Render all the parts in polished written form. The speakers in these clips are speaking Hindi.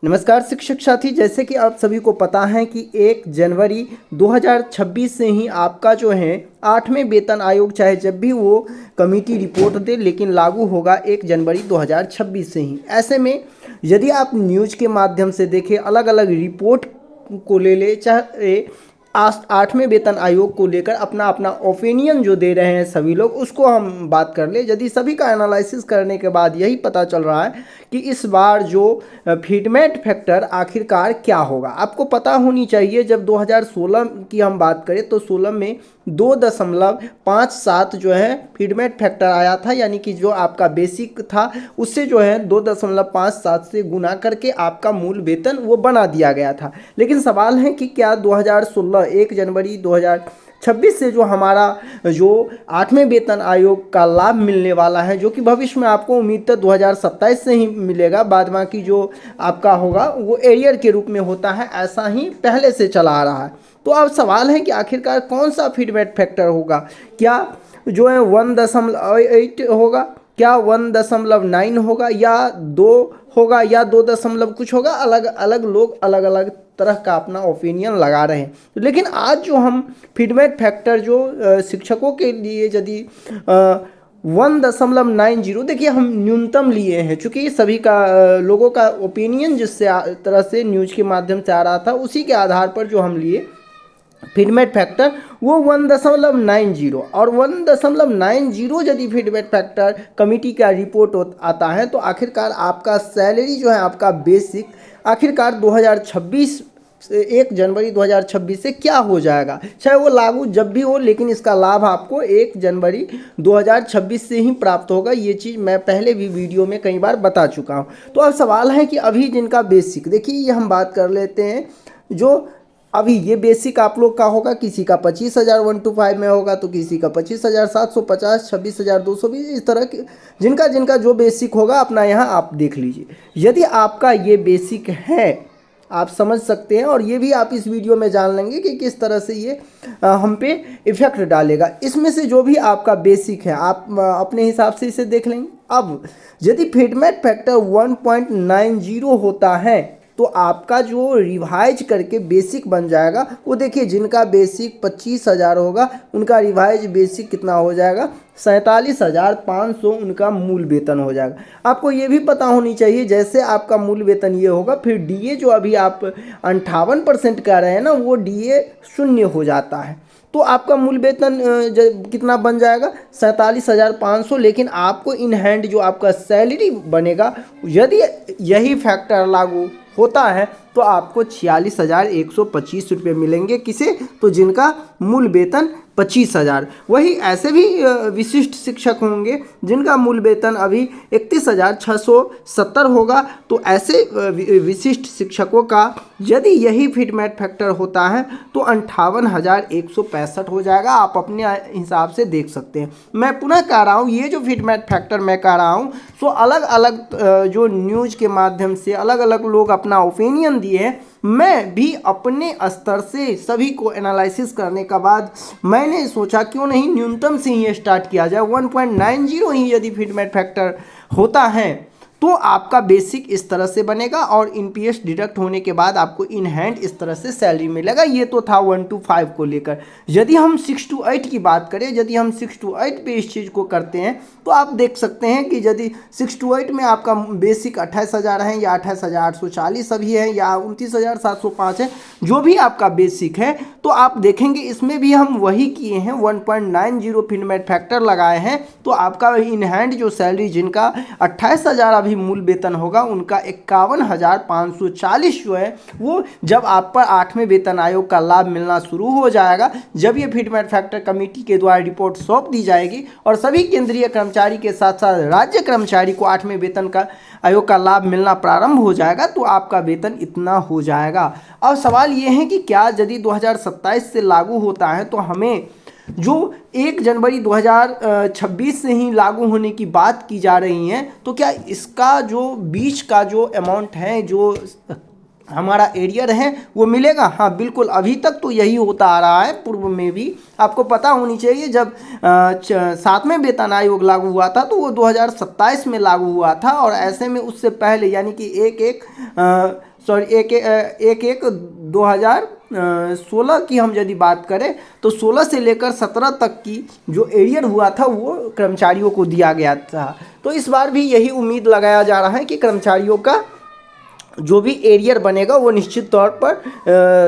नमस्कार शिक्षक साथी, जैसे कि आप सभी को पता है कि 1 जनवरी 2026 से ही आपका जो है 8वें वेतन आयोग चाहे जब भी वो कमेटी रिपोर्ट दे, लेकिन लागू होगा 1 जनवरी 2026 से ही। ऐसे में यदि आप न्यूज़ के माध्यम से देखें, अलग अलग रिपोर्ट को ले ले, चाहे 8वें वेतन आयोग को लेकर अपना अपना ओपिनियन जो दे रहे हैं सभी लोग, उसको हम बात कर ले। यदि सभी का एनालिसिस करने के बाद यही पता चल रहा है कि इस बार जो फिटमेंट फैक्टर आखिरकार क्या होगा। आपको पता होनी चाहिए, जब 2016 की हम बात करें तो 16 में 2.57 जो है फिटमेंट फैक्टर आया था, यानी कि जो आपका बेसिक था उससे जो है 2.57 से गुना करके आपका मूल वेतन वो बना दिया गया था। लेकिन सवाल है कि क्या 2016 1 जनवरी 2026 से जो हमारा जो 8वें वेतन आयोग का लाभ मिलने वाला है, जो कि भविष्य में आपको उम्मीद है 2027 से ही मिलेगा, बाद बाकी जो आपका होगा वो एरियर के रूप में होता है, ऐसा ही पहले से चला आ रहा है। तो अब सवाल है कि आखिरकार कौन सा फिटमेंट फैक्टर होगा, क्या जो है 1.8 होगा, क्या 1.9 होगा, या 2 होगा, या 2 दशमलव कुछ होगा। अलग अलग लोग अलग अलग तरह का अपना ओपिनियन लगा रहे हैं। लेकिन आज जो हम फिटमेंट फैक्टर जो शिक्षकों के लिए यदि 1.90, देखिए हम न्यूनतम लिए हैं, चूँकि सभी का लोगों का ओपिनियन जिससे तरह से न्यूज़ के माध्यम से आ रहा था, उसी के आधार पर जो हम लिए फिटमेंट फैक्टर वो 1.90, और 1.90 यदि फिटमेंट फैक्टर कमेटी का रिपोर्ट आता है तो आखिरकार आपका सैलरी जो है, आपका बेसिक आखिरकार 2026 1 जनवरी 2026 से क्या हो जाएगा, चाहे वो लागू जब भी हो, लेकिन इसका लाभ आपको 1 जनवरी 2026 से ही प्राप्त होगा। ये चीज़ मैं पहले भी वीडियो में कई बार बता चुका हूँ। तो अब सवाल है कि अभी जिनका बेसिक, देखिए ये हम बात कर लेते हैं, जो अभी ये बेसिक आप लोग का होगा, किसी का 25,000 125 में होगा, तो किसी का 25,750, 26,220, इस तरह के जिनका जिनका जो बेसिक होगा अपना यहाँ आप देख लीजिए। यदि आपका ये बेसिक है, आप समझ सकते हैं, और ये भी आप इस वीडियो में जान लेंगे कि किस तरह से ये हम पे इफेक्ट डालेगा। इसमें से जो भी आपका बेसिक है आप अपने हिसाब से इसे देख लेंगे। अब यदि फिटमेंट फैक्टर 1.90 होता है तो आपका जो रिवाइज करके बेसिक बन जाएगा, वो देखिए जिनका बेसिक 25,000 होगा उनका रिवाइज बेसिक कितना हो जाएगा, 47,500 उनका मूल वेतन हो जाएगा। आपको ये भी पता होनी चाहिए, जैसे आपका मूल वेतन ये होगा, फिर डीए जो अभी आप 58% कह रहे हैं ना, वो डीए 0 हो जाता है, तो आपका मूल वेतन कितना बन जाएगा, 47,500। लेकिन आपको इन हैंड जो आपका सैलरी बनेगा, यदि यही फैक्टर लागू होता है तो आपको 46,125 रुपये मिलेंगे। किसे? तो जिनका मूल वेतन 25,000। वही ऐसे भी विशिष्ट शिक्षक होंगे जिनका मूल वेतन अभी 31,670 होगा। तो ऐसे विशिष्ट शिक्षकों का यदि यही फिटमेंट फैक्टर होता है तो 58,165 हो जाएगा। आप अपने हिसाब से देख सकते हैं। मैं पुनः कह रहा हूँ, ये जो फिटमेंट फैक्टर मैं कह रहा हूँ, तो अलग अलग जो न्यूज़ के माध्यम से अलग अलग लोग अपना ओपिनियन दिए हैं। मैं भी अपने स्तर से सभी को एनालिसिस करने के बाद मैंने सोचा क्यों नहीं न्यूनतम से ही स्टार्ट किया जाए। 1.90 ही यदि फिटमेंट फैक्टर होता है तो आपका बेसिक इस तरह से बनेगा, और एनपीएस डिडक्ट होने के बाद आपको इन हैंड इस तरह से सैलरी मिलेगा। ये तो था 1 to 5 को लेकर। यदि हम 6 to 8 की बात करें, यदि हम 6 to 8 पे इस चीज़ को करते हैं तो आप देख सकते हैं कि यदि 6 to 8 में आपका बेसिक 28,000 है, या 28,840 अभी है, या 29,705 है, जो भी आपका बेसिक है, तो आप देखेंगे इसमें भी हम वही किए हैं, 1.90 फिटमेंट फैक्टर लगाए हैं। तो आपका इन हैंड जो सैलरी जिनका 28,000 अभी मूल वेतन होगा, उनका 51,540 जो है वो जब आप पर 8वें वेतन आयोग का लाभ मिलना शुरू हो जाएगा, जब ये फिटमेंट फैक्टर कमेटी के द्वारा रिपोर्ट सौंप दी जाएगी और सभी केंद्रीय कर्मचारी के साथ साथ राज्य कर्मचारी को 8वें वेतन का आयोग का लाभ मिलना प्रारंभ हो जाएगा, तो आपका वेतन इतना हो जाएगा। अब सवाल ये है कि क्या यदि 2027 से लागू होता है तो हमें जो 1 जनवरी 2026 से ही लागू होने की बात की जा रही है, तो क्या इसका जो बीच का जो अमाउंट है, जो हमारा एरियर है वो मिलेगा। हाँ बिल्कुल, अभी तक तो यही होता आ रहा है, पूर्व में भी आपको पता होनी चाहिए। जब 7वें वेतन आयोग लागू हुआ था तो वो 2027 में लागू हुआ था, और ऐसे में उससे पहले यानी कि एक एक 2016 की हम यदि बात करें तो 16 से लेकर 17 तक की जो एरियर हुआ था वो कर्मचारियों को दिया गया था। तो इस बार भी यही उम्मीद लगाया जा रहा है कि कर्मचारियों का जो भी एरियर बनेगा वो निश्चित तौर पर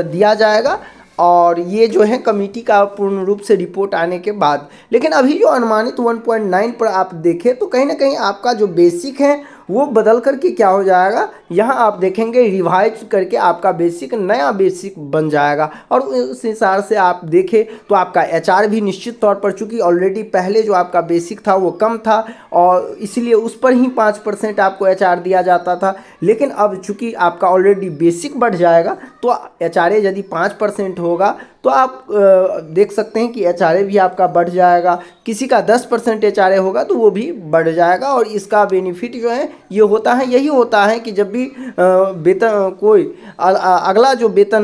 दिया जाएगा, और ये जो है कमेटी का पूर्ण रूप से रिपोर्ट आने के बाद। लेकिन अभी जो अनुमानित 1.9 पर आप देखें तो कहीं ना कहीं आपका जो बेसिक है वो बदल करके क्या हो जाएगा, यहाँ आप देखेंगे रिवाइज करके आपका बेसिक नया बेसिक बन जाएगा। और उस हिसाब से आप देखें तो आपका एचआर भी निश्चित तौर पर, चूँकि ऑलरेडी पहले जो आपका बेसिक था वो कम था और इसलिए उस पर ही 5% आपको एचआर दिया जाता था। लेकिन अब चूँकि आपका ऑलरेडी बेसिक बढ़ जाएगा तो एचआर यदि 5% होगा तो आप देख सकते हैं कि एचआर भी आपका बढ़ जाएगा। किसी का 10% एचआर होगा तो वो भी बढ़ जाएगा। और इसका बेनिफिट जो है ये होता है, यही होता है कि जब भी वेतन कोई अगला जो वेतन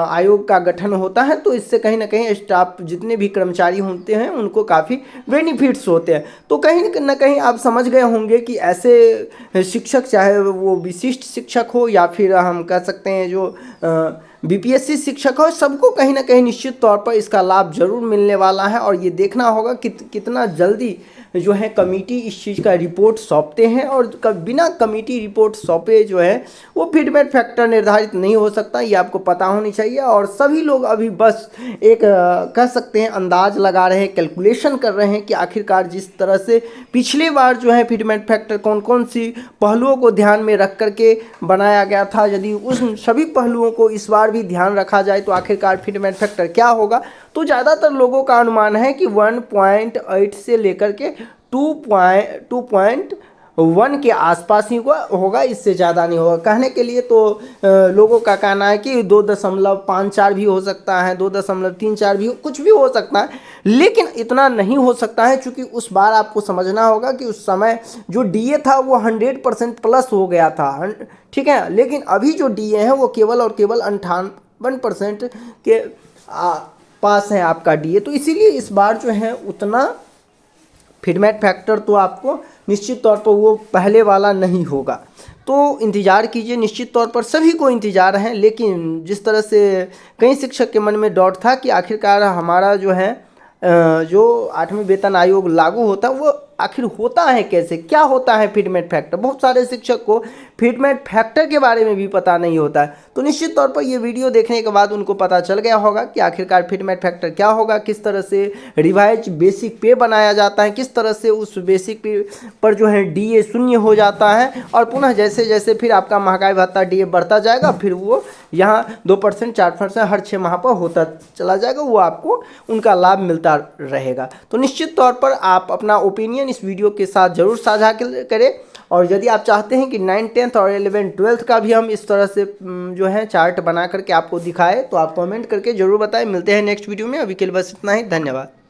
आयोग का गठन होता है तो इससे कहीं ना कहीं स्टाफ जितने भी कर्मचारी होते हैं उनको काफ़ी बेनिफिट्स होते हैं। तो कहीं ना कहीं आप समझ गए होंगे कि ऐसे शिक्षक, चाहे वो विशिष्ट शिक्षक हो या फिर हम कह सकते हैं जो बीपीएससी शिक्षक हो, सबको कहीं ना कहीं निश्चित तौर पर इसका लाभ जरूर मिलने वाला है। और ये देखना होगा कितना जल्दी जो है कमेटी इस चीज़ का रिपोर्ट सौंपते हैं। और बिना कमेटी रिपोर्ट सौंपे जो है वो फिटमेट फैक्टर निर्धारित नहीं हो सकता, ये आपको पता होनी चाहिए। और सभी लोग अभी बस एक कह सकते हैं अंदाज लगा रहे हैं, कैलकुलेशन कर रहे हैं कि आखिरकार जिस तरह से पिछली बार जो है फिटमेट फैक्टर कौन कौन सी पहलुओं को ध्यान में रख करके बनाया गया था, यदि उस सभी पहलुओं को इस बार भी ध्यान रखा जाए तो आखिरकार फिटमेट फैक्टर क्या होगा। तो ज़्यादातर लोगों का अनुमान है कि 1.8 से लेकर के 2.1 के आसपास ही होगा, इससे ज़्यादा नहीं होगा। कहने के लिए तो लोगों का कहना है कि 2.54 भी हो सकता है, 2.34 भी कुछ भी हो सकता है, लेकिन इतना नहीं हो सकता है। क्योंकि उस बार आपको समझना होगा कि उस समय जो डीए था वो 100% प्लस हो गया था, ठीक है। लेकिन अभी जो डीए है वो केवल और केवल 58% के पास है आपका डीए। तो इसीलिए इस बार जो है उतना फिटमेट फैक्टर तो आपको निश्चित तौर पर वो पहले वाला नहीं होगा। तो इंतज़ार कीजिए, निश्चित तौर पर सभी को इंतज़ार है। लेकिन जिस तरह से कई शिक्षक के मन में डाउट था कि आखिरकार हमारा जो है जो 8वें वेतन आयोग लागू होता है वो आखिर होता है कैसे, क्या होता है फिटमेट फैक्टर, बहुत सारे शिक्षक को फिटमेट फैक्टर के बारे में भी पता नहीं होता है। तो निश्चित तौर पर ये वीडियो देखने के बाद उनको पता चल गया होगा कि आखिरकार फिटमेट फैक्टर क्या होगा, किस तरह से रिवाइज बेसिक पे बनाया जाता है, किस तरह से उस बेसिक पे पर जो है डीए शून्य हो जाता है, और पुनः जैसे जैसे फिर आपका महंगाई भत्ता डीए बढ़ता जाएगा फिर वो यहाँ 2% 4% हर 6 माह पर होता चला जाएगा, वो आपको उनका लाभ मिलता रहेगा। तो निश्चित तौर पर आप अपना ओपिनियन इस वीडियो के साथ जरूर साझा करें। और यदि आप चाहते हैं कि 9th 10th और 11th 12th का भी हम इस तरह से जो है चार्ट बना करके आपको दिखाएं तो आप कमेंट करके जरूर बताएं। मिलते हैं नेक्स्ट वीडियो में, अभी के लिए बस इतना ही, धन्यवाद।